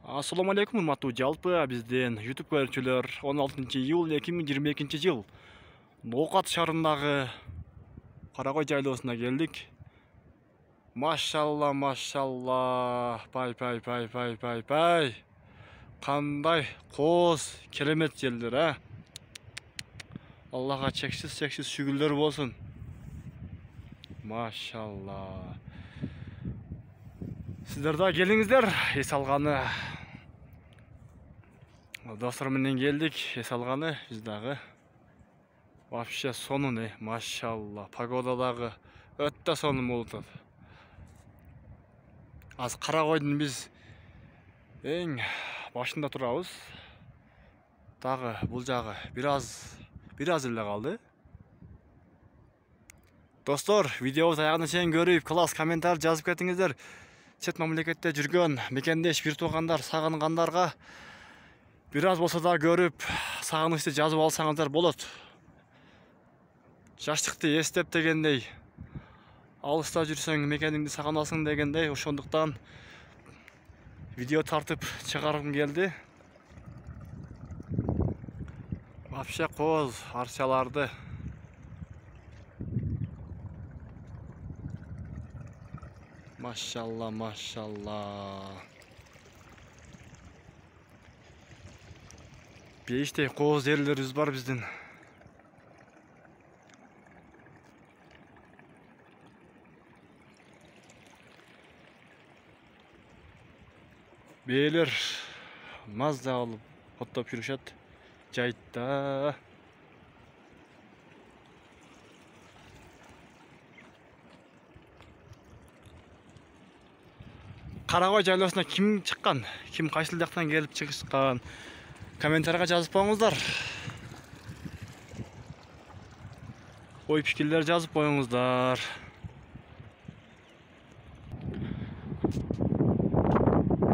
Assalamu алейкум, урматтуу жалпы бизден YouTube көрүүчүлөр 16 июль 2022 жыл Ноокат шаарындагы Карагой жайлоосуна келдик. Машалла, пай. Кандай кооз, керемет жерлер, а? Аллага чексиз шүгүрлөр болсун. Машалла. Сиздер да келиңиздер, эс алганы. Достор менен келдик, эс алганы биз дагы. Вообще сонун, машалла. Погода дагы өтө сонун болуп атат. Аз Карагойдун биз эң башында турабыз. Дагы бул жагы бир аз эле калды. Достор, видеобуз аягына чейин көрүп, класс комментарий жазып кетиңиздер. Чет мамлекетте жүргөн мекендеш бир туугандар, сагынгандарга бир аз болсо да көрүп, сагынычты жазып алсаңыздар болот. Жаштыкты эстеп дегендей, алыста жүрсөң мекениңди сагынасың дегендей, ошондуктан видео тартып чыгаргым келди. Вообще кооз, арчаларды Машалла. Бейиштей кооз жерлерибиз бар биздин. Бээлер мазда алып оттоп жүрүшөт жайытта. Карагой жайлоосуна ким чыккан, ким кайсыл жактан келип чыгышкан, комментарийга жазып коюңуздар. Ой пикирлер жазып коюңуздар.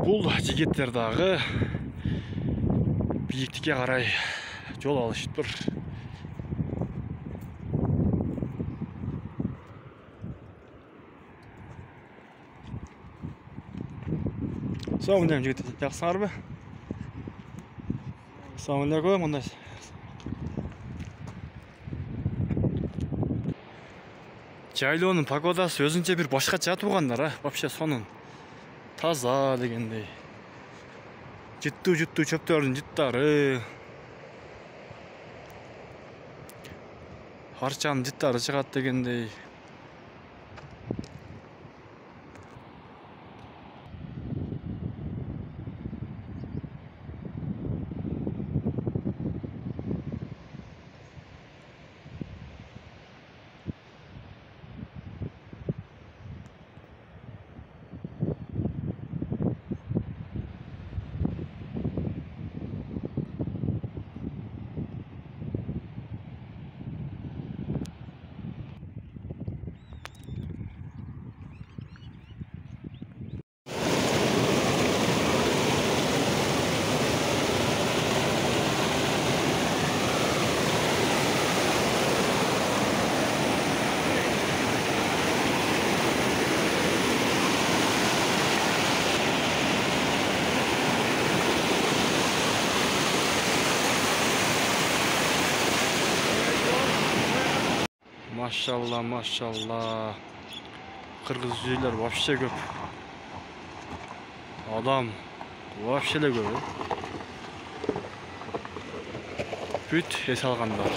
Бул жигиттер дагы бийиктикке карай жол алышыптыр. Assalamu alaikum jigit, жаксыңарбы? Assalamu alaikum, мындай. Жайлоонун погодасы өзүнчө бир башкача туугандар, а? Вообще сонун. Таза дегендей. Жыттуу чөптөрдүн жыттары. Арчанын жыттары чыгат дегендей. Машалла. Кыргыз үйлөр вообще көп. Адам вообще эле көп. Бүт эс алгандар.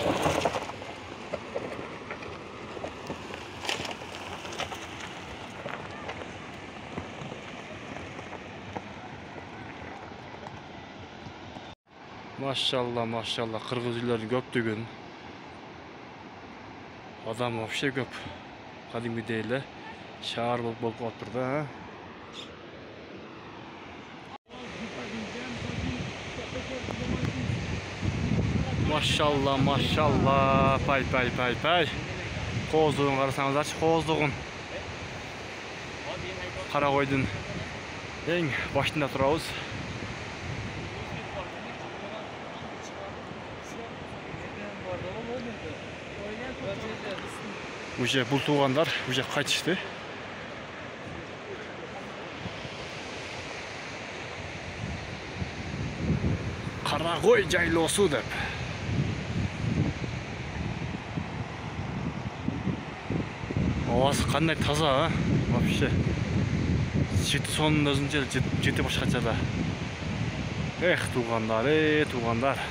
Машалла, кыргыз үйлөрүн көптүгүн. Адам вообще көп. Кадимгидей эле шаар болуп калыптыр да. Машалла, пай. Кооздугун карасаңыздарчы, кооздугун. Карагойдун эң башында турабыз. Уже бул туугандар уже кайтышты. Карагой жайлоосу деп. Ауасы қандай таза, а? Вообще. Жетісонның өзінше жеті башқача да. Эх, туғандар, туғандар.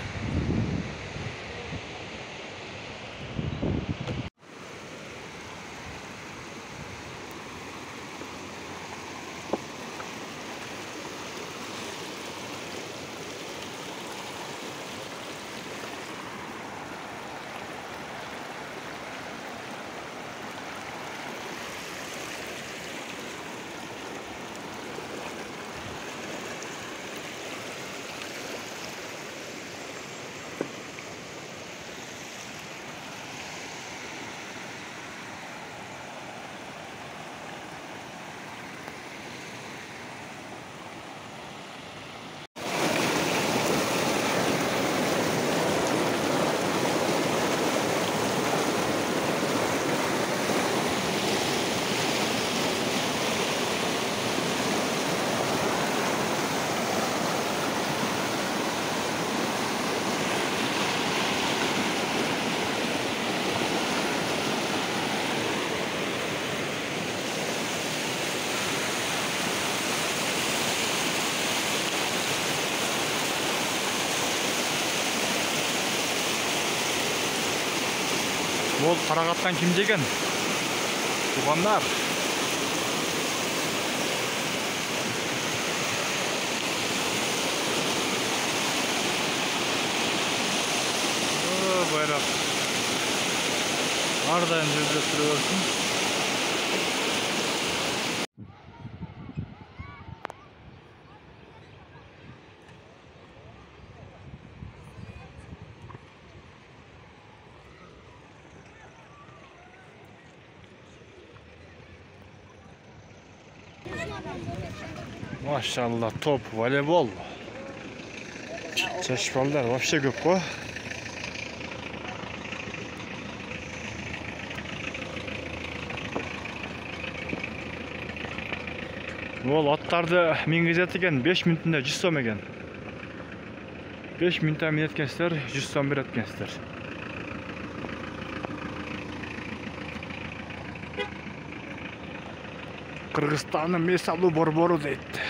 Ол қарағаттан кім жеген? Туғандар. Байрақ. Ардайын жүріп тұрып өрсін. Maşallah, top, voleybol. Çeşmeler вообще көп қой. Ол аттарды мингізет екен 5 минутында 100 сом екен. 5 минутта минеткенсіздер, 100 сом береткенсіздер. Қырғызстанның месалу борбору дейді.